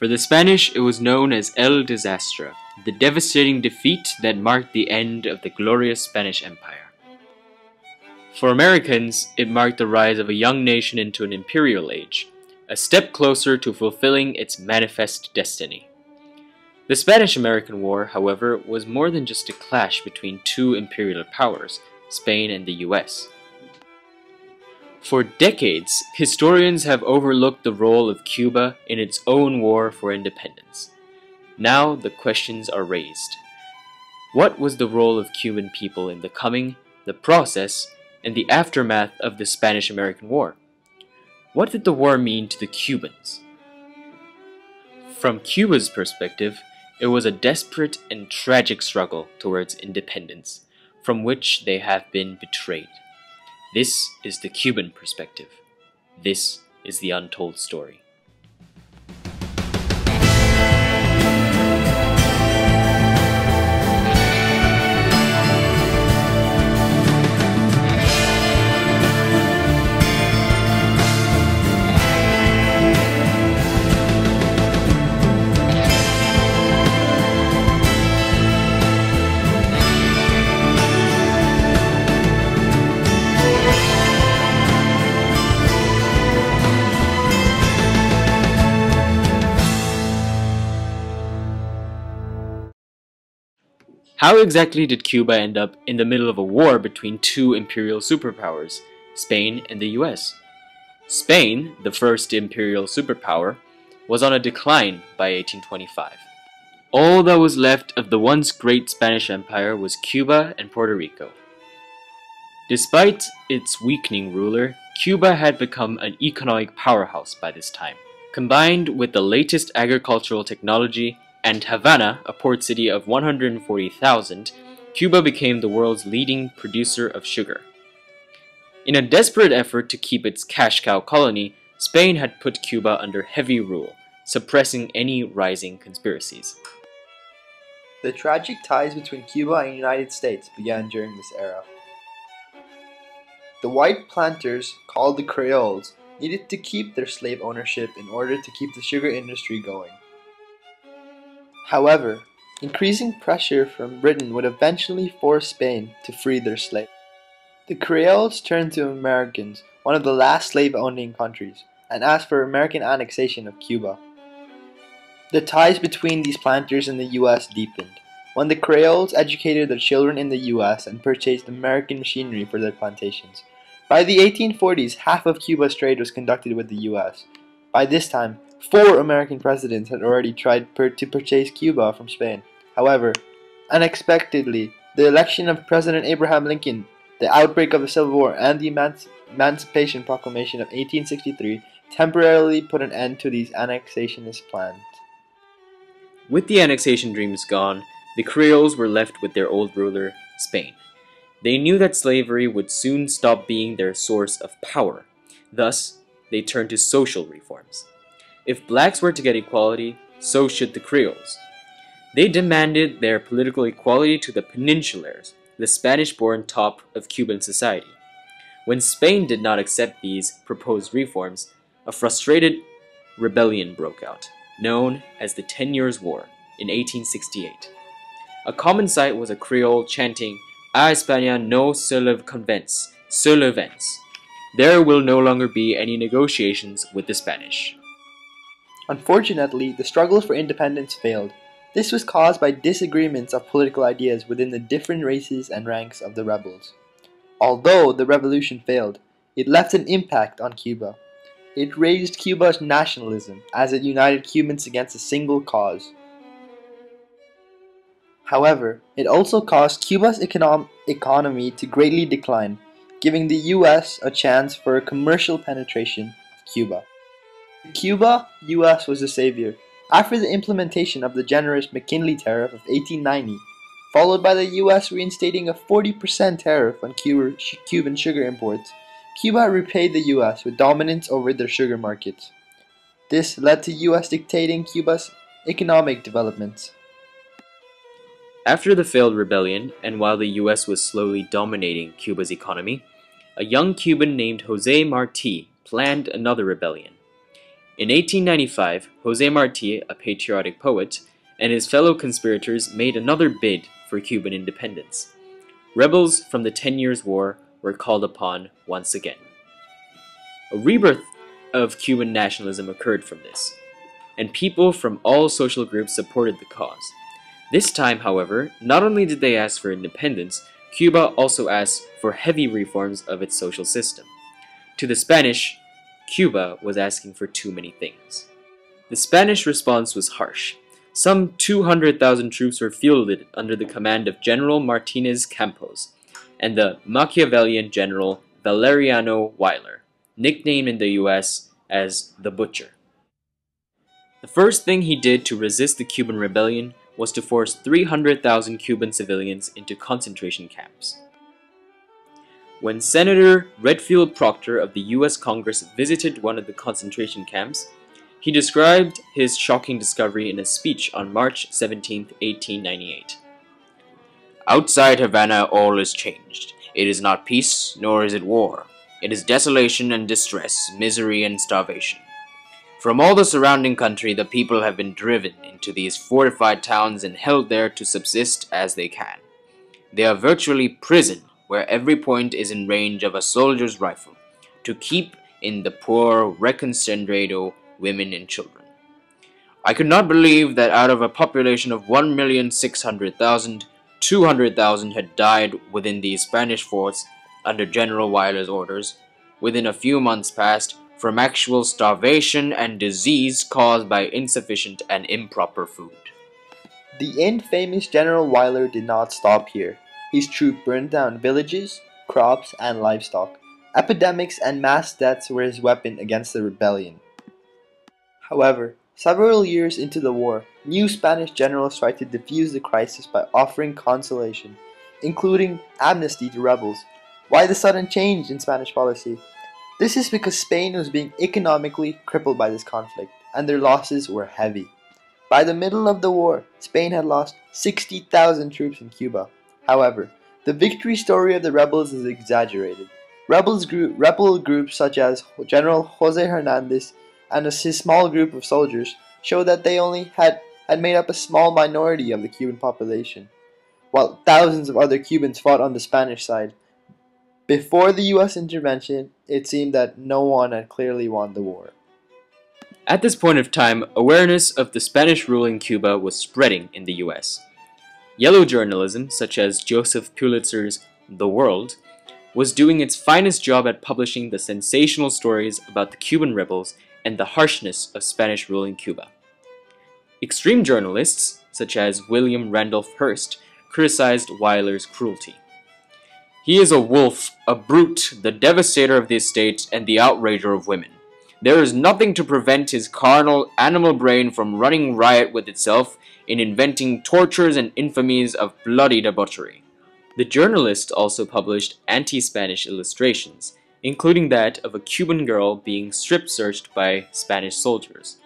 For the Spanish, it was known as El Desastre, the devastating defeat that marked the end of the glorious Spanish Empire. For Americans, it marked the rise of a young nation into an imperial age, a step closer to fulfilling its manifest destiny. The Spanish-American War, however, was more than just a clash between two imperial powers, Spain and the US. For decades, historians have overlooked the role of Cuba in its own war for independence. Now the questions are raised. What was the role of Cuban people in the coming, the process, and the aftermath of the Spanish-American War? What did the war mean to the Cubans? From Cuba's perspective, it was a desperate and tragic struggle towards independence, from which they have been betrayed. This is the Cuban perspective. This is the untold story. How exactly did Cuba end up in the middle of a war between two imperial superpowers, Spain and the US? Spain, the first imperial superpower, was on a decline by 1825. All that was left of the once great Spanish Empire was Cuba and Puerto Rico. Despite its weakening ruler, Cuba had become an economic powerhouse by this time. Combined with the latest agricultural technology and Havana, a port city of 140,000, Cuba became the world's leading producer of sugar. In a desperate effort to keep its cash cow colony, Spain had put Cuba under heavy rule, suppressing any rising conspiracies. The tragic ties between Cuba and the United States began during this era. The white planters, called the Creoles, needed to keep their slave ownership in order to keep the sugar industry going. However, increasing pressure from Britain would eventually force Spain to free their slaves. The Creoles turned to Americans, one of the last slave-owning countries, and asked for American annexation of Cuba. The ties between these planters and the US deepened, when the Creoles educated their children in the US and purchased American machinery for their plantations. By the 1840s, half of Cuba's trade was conducted with the US. By this time, 4 American presidents had already tried to purchase Cuba from Spain. However, unexpectedly, the election of President Abraham Lincoln, the outbreak of the Civil War, and the Emancipation Proclamation of 1863 temporarily put an end to these annexationist plans. With the annexation dreams gone, the Creoles were left with their old ruler, Spain. They knew that slavery would soon stop being their source of power. Thus, they turned to social reforms. If blacks were to get equality, so should the Creoles. They demanded their political equality to the Peninsulares, the Spanish-born top of Cuban society. When Spain did not accept these proposed reforms, a frustrated rebellion broke out, known as the 10 Years' War, in 1868. A common sight was a Creole chanting, "A España no se le convence, se le vence." There will no longer be any negotiations with the Spanish. Unfortunately, the struggle for independence failed. This was caused by disagreements of political ideas within the different races and ranks of the rebels. Although the revolution failed, it left an impact on Cuba. It raised Cuba's nationalism as it united Cubans against a single cause. However, it also caused Cuba's economy to greatly decline, giving the US a chance for a commercial penetration of Cuba. Cuba, US was the savior. After the implementation of the generous McKinley Tariff of 1890, followed by the US reinstating a 40% tariff on Cuban sugar imports, Cuba repaid the US with dominance over their sugar markets. This led to US dictating Cuba's economic developments. After the failed rebellion, and while the US was slowly dominating Cuba's economy, a young Cuban named Jose Marti planned another rebellion. In 1895, José Martí, a patriotic poet, and his fellow conspirators made another bid for Cuban independence. Rebels from the 10 Years' War were called upon once again. A rebirth of Cuban nationalism occurred from this, and people from all social groups supported the cause. This time, however, not only did they ask for independence, Cuba also asked for heavy reforms of its social system. To the Spanish, Cuba was asking for too many things. The Spanish response was harsh. Some 200,000 troops were fielded under the command of General Martinez Campos and the Machiavellian General Valeriano Weyler, nicknamed in the US as the Butcher. The first thing he did to resist the Cuban rebellion was to force 300,000 Cuban civilians into concentration camps. When Senator Redfield Proctor of the US Congress visited one of the concentration camps, he described his shocking discovery in a speech on March 17, 1898. "Outside Havana all is changed. It is not peace, nor is it war. It is desolation and distress, misery and starvation. From all the surrounding country the people have been driven into these fortified towns and held there to subsist as they can. They are virtually prison, where every point is in range of a soldier's rifle, to keep in the poor reconcentrado women and children. I could not believe that out of a population of 1,600,000, 200,000 had died within these Spanish forts under General Weyler's orders, within a few months past, from actual starvation and disease caused by insufficient and improper food." The infamous General Weyler did not stop here. His troop burned down villages, crops, and livestock. Epidemics and mass deaths were his weapon against the rebellion. However, several years into the war, new Spanish generals tried to defuse the crisis by offering consolation, including amnesty to rebels. Why the sudden change in Spanish policy? This is because Spain was being economically crippled by this conflict, and their losses were heavy. By the middle of the war, Spain had lost 60,000 troops in Cuba. However, the victory story of the rebels is exaggerated. Rebel groups such as General Jose Hernandez and his small group of soldiers show that they only had made up a small minority of the Cuban population, while thousands of other Cubans fought on the Spanish side. Before the US intervention, it seemed that no one had clearly won the war. At this point of time, awareness of the Spanish rule in Cuba was spreading in the US. Yellow journalism, such as Joseph Pulitzer's The World, was doing its finest job at publishing the sensational stories about the Cuban rebels and the harshness of Spanish rule in Cuba. Extreme journalists, such as William Randolph Hearst, criticized Weyler's cruelty. "He is a wolf, a brute, the devastator of the estate, and the outrager of women. There is nothing to prevent his carnal, animal brain from running riot with itself in inventing tortures and infamies of bloody debauchery." The journalist also published anti-Spanish illustrations, including that of a Cuban girl being strip-searched by Spanish soldiers.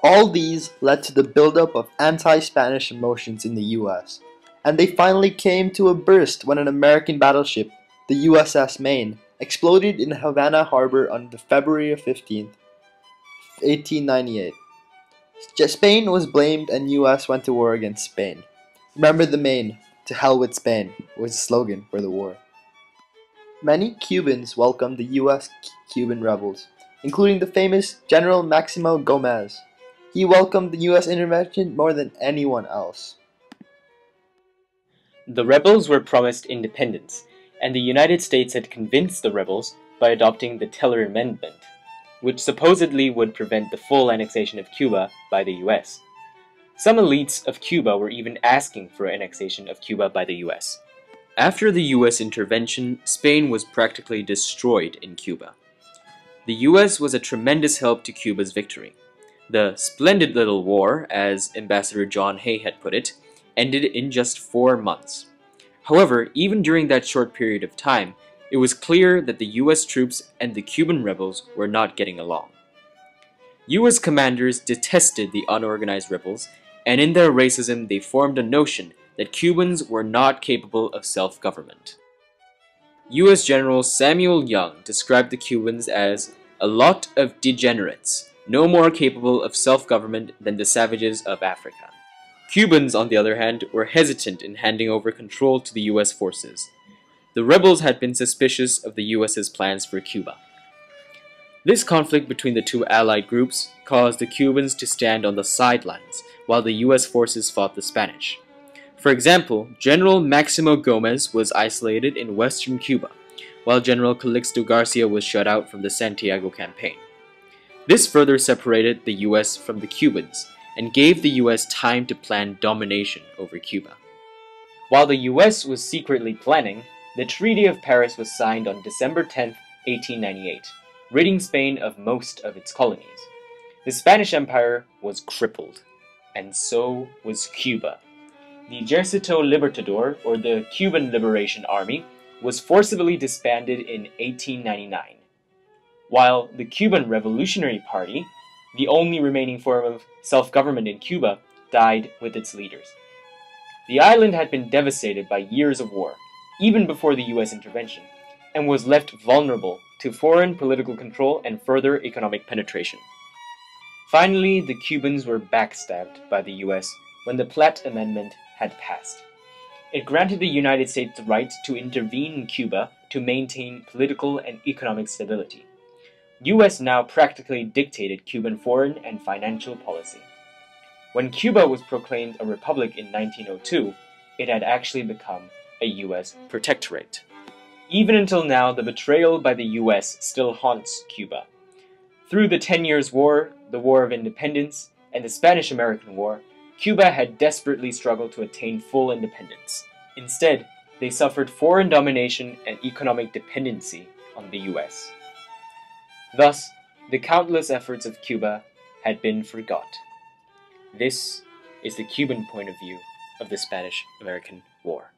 All these led to the buildup of anti-Spanish emotions in the US, and they finally came to a burst when an American battleship, the USS Maine, exploded in Havana Harbor on February 15, 1898. Spain was blamed and US went to war against Spain. "Remember the Maine, to hell with Spain," was the slogan for the war. Many Cubans welcomed the US-Cuban rebels, including the famous General Maximo Gomez. He welcomed the US intervention more than anyone else. The rebels were promised independence, and the United States had convinced the rebels by adopting the Teller Amendment, which supposedly would prevent the full annexation of Cuba by the US. Some elites of Cuba were even asking for annexation of Cuba by the US. After the US intervention, Spain was practically destroyed in Cuba. The US was a tremendous help to Cuba's victory. The "splendid little war," as Ambassador John Hay had put it, ended in just 4 months. However, even during that short period of time, it was clear that the US troops and the Cuban rebels were not getting along. US commanders detested the unorganized rebels, and in their racism they formed a notion that Cubans were not capable of self-government. US General Samuel Young described the Cubans as a lot of degenerates, no more capable of self-government than the savages of Africa. Cubans, on the other hand, were hesitant in handing over control to the US forces. The rebels had been suspicious of the US's plans for Cuba. This conflict between the two allied groups caused the Cubans to stand on the sidelines while the US forces fought the Spanish. For example, General Maximo Gomez was isolated in western Cuba, while General Calixto Garcia was shut out from the Santiago campaign. This further separated the US from the Cubans and gave the US time to plan domination over Cuba. While the US was secretly planning, the Treaty of Paris was signed on December 10, 1898, ridding Spain of most of its colonies. The Spanish Empire was crippled, and so was Cuba. The Ejército Libertador, or the Cuban Liberation Army, was forcibly disbanded in 1899, while the Cuban Revolutionary Party, the only remaining form of self-government in Cuba, died with its leaders. The island had been devastated by years of war, even before the US intervention, and was left vulnerable to foreign political control and further economic penetration. Finally, the Cubans were backstabbed by the US when the Platt Amendment had passed. It granted the United States the right to intervene in Cuba to maintain political and economic stability. US now practically dictated Cuban foreign and financial policy. When Cuba was proclaimed a republic in 1902, it had actually become a US protectorate. Even until now, the betrayal by the US still haunts Cuba. Through the 10 Years' War, the War of Independence, and the Spanish-American War, Cuba had desperately struggled to attain full independence. Instead, they suffered foreign domination and economic dependency on the US. Thus, the countless efforts of Cuba had been forgot. This is the Cuban point of view of the Spanish-American War.